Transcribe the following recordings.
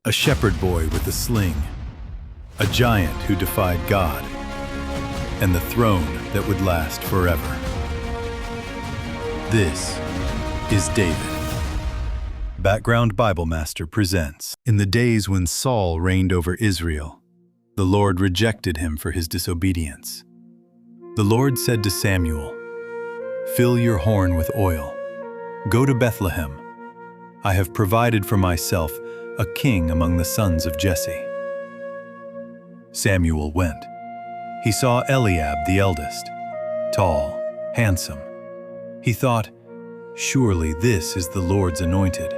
a shepherd boy with a sling, a giant who defied God, and the throne that would last forever. This is David. Background Bible Master presents. In the days when Saul reigned over Israel, the Lord rejected him for his disobedience. The Lord said to Samuel, "Fill your horn with oil. Go to Bethlehem. I have provided for myself a king among the sons of Jesse." Samuel went. He saw Eliab the eldest, tall, handsome. He thought, "Surely this is the Lord's anointed."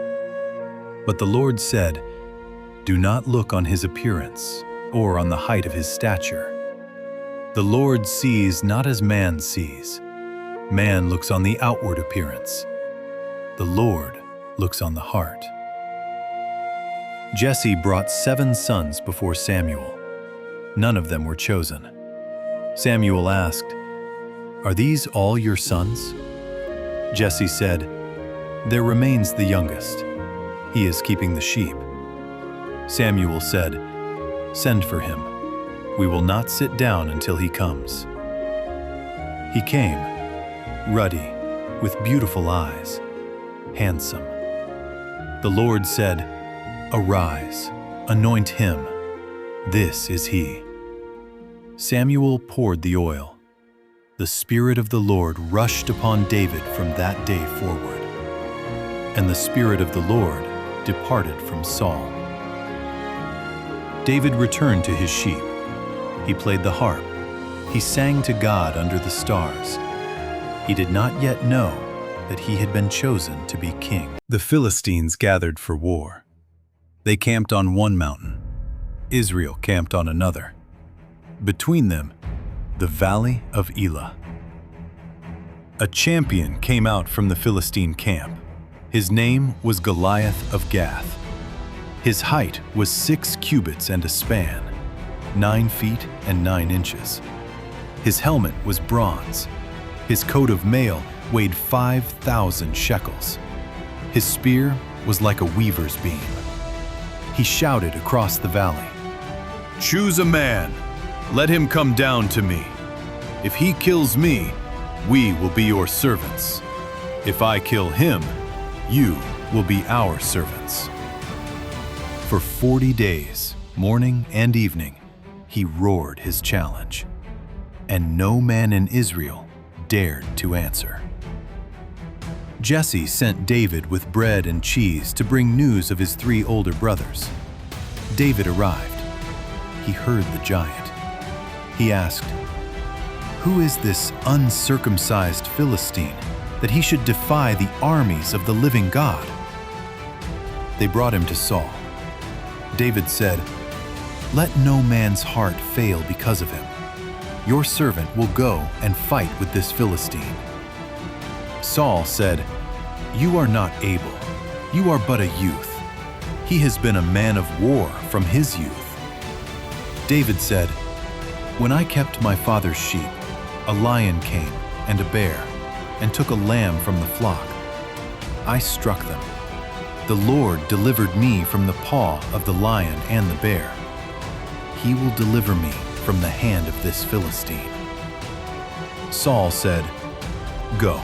But the Lord said, "Do not look on his appearance or on the height of his stature. The Lord sees not as man sees. Man looks on the outward appearance. The Lord looks on the heart." Jesse brought 7 sons before Samuel. None of them were chosen. Samuel asked, "Are these all your sons?" Jesse said, "There remains the youngest. He is keeping the sheep." Samuel said, "Send for him. We will not sit down until he comes." He came, ruddy, with beautiful eyes, handsome. The Lord said, "Arise, anoint him. This is he." Samuel poured the oil. The Spirit of the Lord rushed upon David from that day forward, and the Spirit of the Lord departed from Saul. David returned to his sheep. He played the harp. He sang to God under the stars. He did not yet know that he had been chosen to be king. The Philistines gathered for war. They camped on one mountain. Israel camped on another. Between them, the valley of Elah. A champion came out from the Philistine camp. His name was Goliath of Gath. His height was 6 cubits and a span, 9 feet and 9 inches. His helmet was bronze. His coat of mail weighed 5,000 shekels. His spear was like a weaver's beam. He shouted across the valley, "Choose a man. Let him come down to me. If he kills me, we will be your servants. If I kill him, you will be our servants." For 40 days, morning and evening, he roared his challenge, and no man in Israel dared to answer. Jesse sent David with bread and cheese to bring news of his 3 older brothers. David arrived. He heard the giant. He asked, "Who is this uncircumcised Philistine that he should defy the armies of the living God?" They brought him to Saul. David said, "Let no man's heart fail because of him. Your servant will go and fight with this Philistine." Saul said, "You are not able. You are but a youth. He has been a man of war from his youth." David said, "When I kept my father's sheep, a lion came and a bear, and took a lamb from the flock. I struck them. The Lord delivered me from the paw of the lion and the bear. He will deliver me from the hand of this Philistine." Saul said, "Go.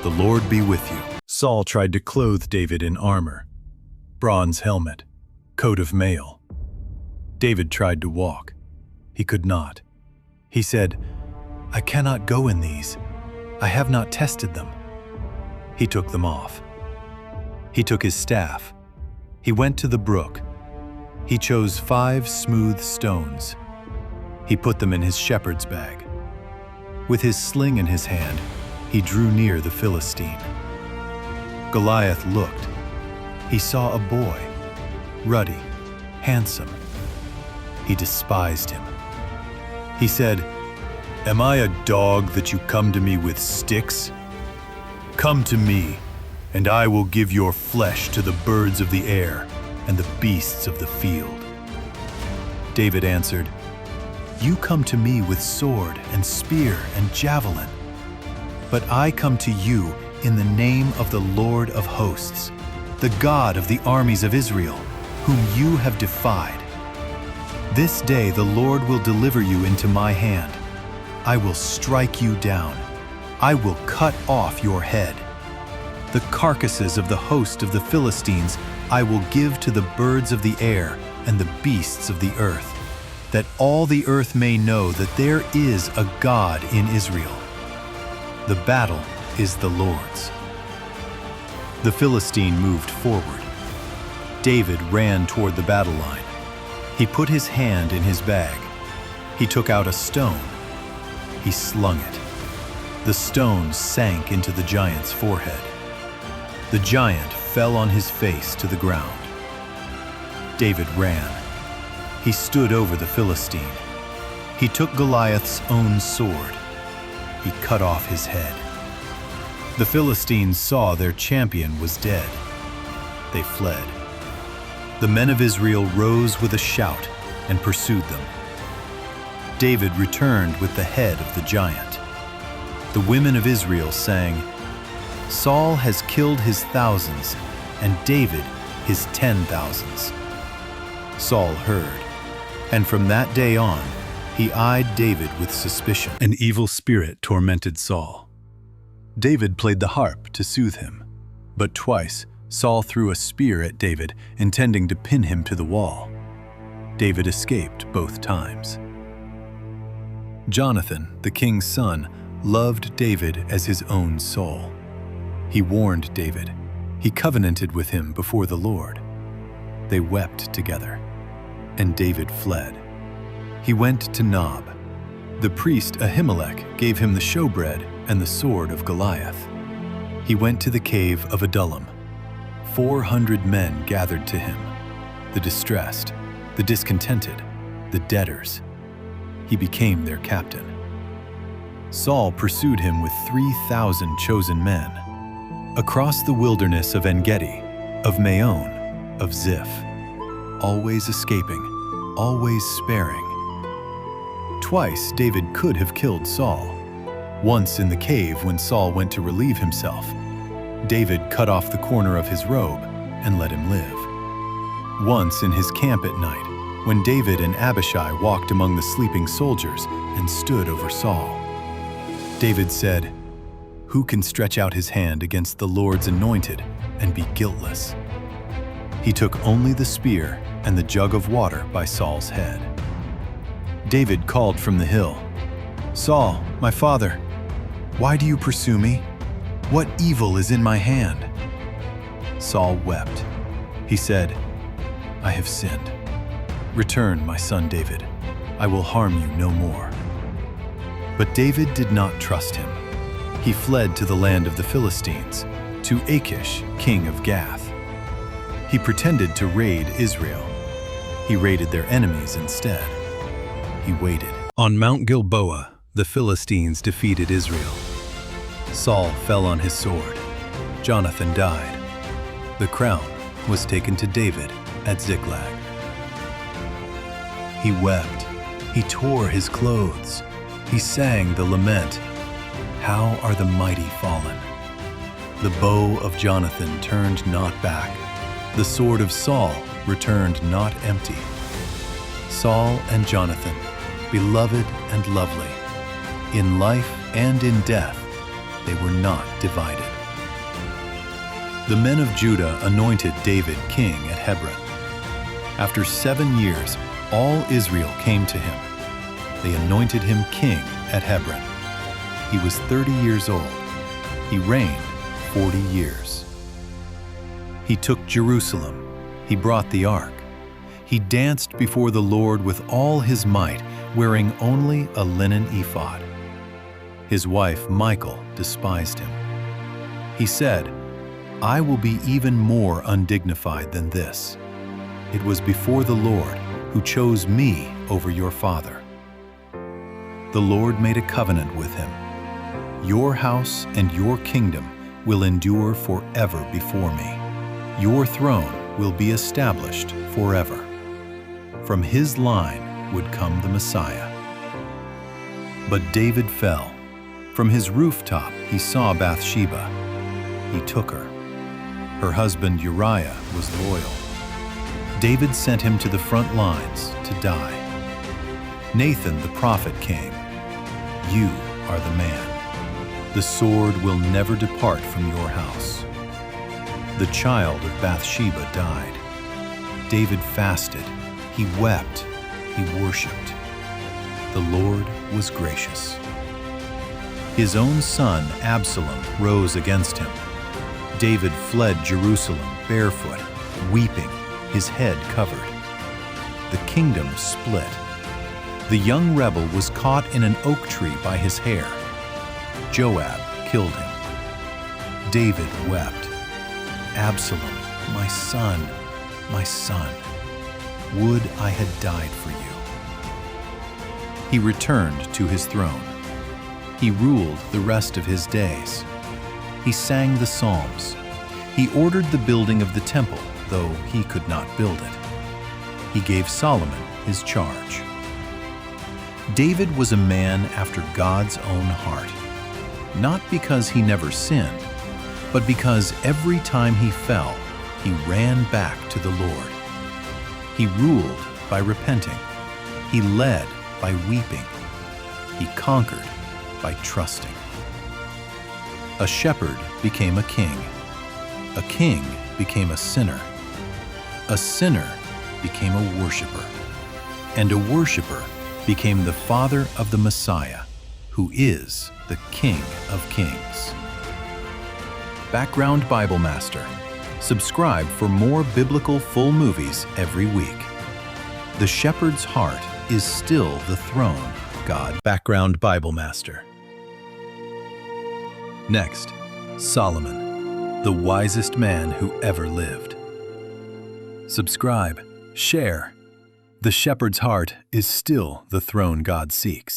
The Lord be with you." Saul tried to clothe David in armor, bronze helmet, coat of mail. David tried to walk. He could not. He said, "I cannot go in these. I have not tested them." He took them off. He took his staff. He went to the brook. He chose 5 smooth stones. He put them in his shepherd's bag. With his sling in his hand, he drew near the Philistine. Goliath looked. He saw a boy, ruddy, handsome. He despised him. He said, "Am I a dog that you come to me with sticks? Come to me, and I will give your flesh to the birds of the air and the beasts of the field." David answered, "You come to me with sword and spear and javelin, but I come to you in the name of the Lord of hosts, the God of the armies of Israel, whom you have defied. This day the Lord will deliver you into my hand. I will strike you down. I will cut off your head. The carcasses of the host of the Philistines I will give to the birds of the air and the beasts of the earth, that all the earth may know that there is a God in Israel. The battle is the Lord's." The Philistine moved forward. David ran toward the battle line. He put his hand in his bag. He took out a stone. He slung it. The stone sank into the giant's forehead. The giant fell on his face to the ground. David ran. He stood over the Philistine. He took Goliath's own sword. He cut off his head. The Philistines saw their champion was dead. They fled. The men of Israel rose with a shout and pursued them. David returned with the head of the giant. The women of Israel sang, "Saul has killed his thousands, and David his 10,000s." Saul heard, and from that day on, he eyed David with suspicion. An evil spirit tormented Saul. David played the harp to soothe him, but twice Saul threw a spear at David, intending to pin him to the wall. David escaped both times. Jonathan, the king's son, loved David as his own soul. He warned David. He covenanted with him before the Lord. They wept together, and David fled. He went to Nob. The priest Ahimelech gave him the showbread and the sword of Goliath. He went to the cave of Adullam. 400 men gathered to him, the distressed, the discontented, the debtors. He became their captain. Saul pursued him with 3,000 chosen men, across the wilderness of En-Gedi, of Maon, of Ziph, always escaping, always sparing. Twice David could have killed Saul. Once in the cave when Saul went to relieve himself, David cut off the corner of his robe and let him live. Once in his camp at night, when David and Abishai walked among the sleeping soldiers and stood over Saul. David said, "Who can stretch out his hand against the Lord's anointed and be guiltless?" He took only the spear and the jug of water by Saul's head. David called from the hill, "Saul, my father, why do you pursue me? What evil is in my hand?" Saul wept. He said, "I have sinned. Return, my son David. I will harm you no more." But David did not trust him. He fled to the land of the Philistines, to Achish, king of Gath. He pretended to raid Israel. He raided their enemies instead. He waited. On Mount Gilboa, the Philistines defeated Israel. Saul fell on his sword. Jonathan died. The crown was taken to David at Ziklag. He wept. He tore his clothes. He sang the lament, "How are the mighty fallen!" The bow of Jonathan turned not back. The sword of Saul returned not empty. Saul and Jonathan, beloved and lovely, in life and in death, they were not divided. The men of Judah anointed David king at Hebron. After 7 years, all Israel came to him. They anointed him king at Hebron. He was 30 years old. He reigned 40 years. He took Jerusalem. He brought the ark. He danced before the Lord with all his might, wearing only a linen ephod. His wife Michal despised him. He said, "I will be even more undignified than this. It was before the Lord who chose me over your father." The Lord made a covenant with him. "Your house and your kingdom will endure forever before me. Your throne will be established forever." From his line would come the Messiah. But David fell. From his rooftop he saw Bathsheba. He took her. Her husband Uriah was loyal. David sent him to the front lines to die. Nathan the prophet came. You are the man. The sword will never depart from your house. The child of Bathsheba died. David fasted. He wept. He worshipped. The Lord was gracious. His own son Absalom rose against him. David fled Jerusalem barefoot, weeping, his head covered. The kingdom split. The young rebel was caught in an oak tree by his hair. Joab killed him. David wept. Absalom, my son, would I had died for you. He returned to his throne. He ruled the rest of his days. He sang the Psalms. He ordered the building of the temple, though he could not build it. He gave Solomon his charge. David was a man after God's own heart, not because he never sinned, but because every time he fell, he ran back to the Lord. He ruled by repenting. He led by weeping. He conquered by trusting. A shepherd became a king. A king became a sinner. A sinner became a worshiper. And a worshiper became the father of the Messiah, who is the King of Kings. Background Bible Master. Subscribe for more biblical full movies every week. The shepherd's heart is still the throne, God. Background Bible Master. Next, Solomon, the wisest man who ever lived. Subscribe, share. The shepherd's heart is still the throne God seeks.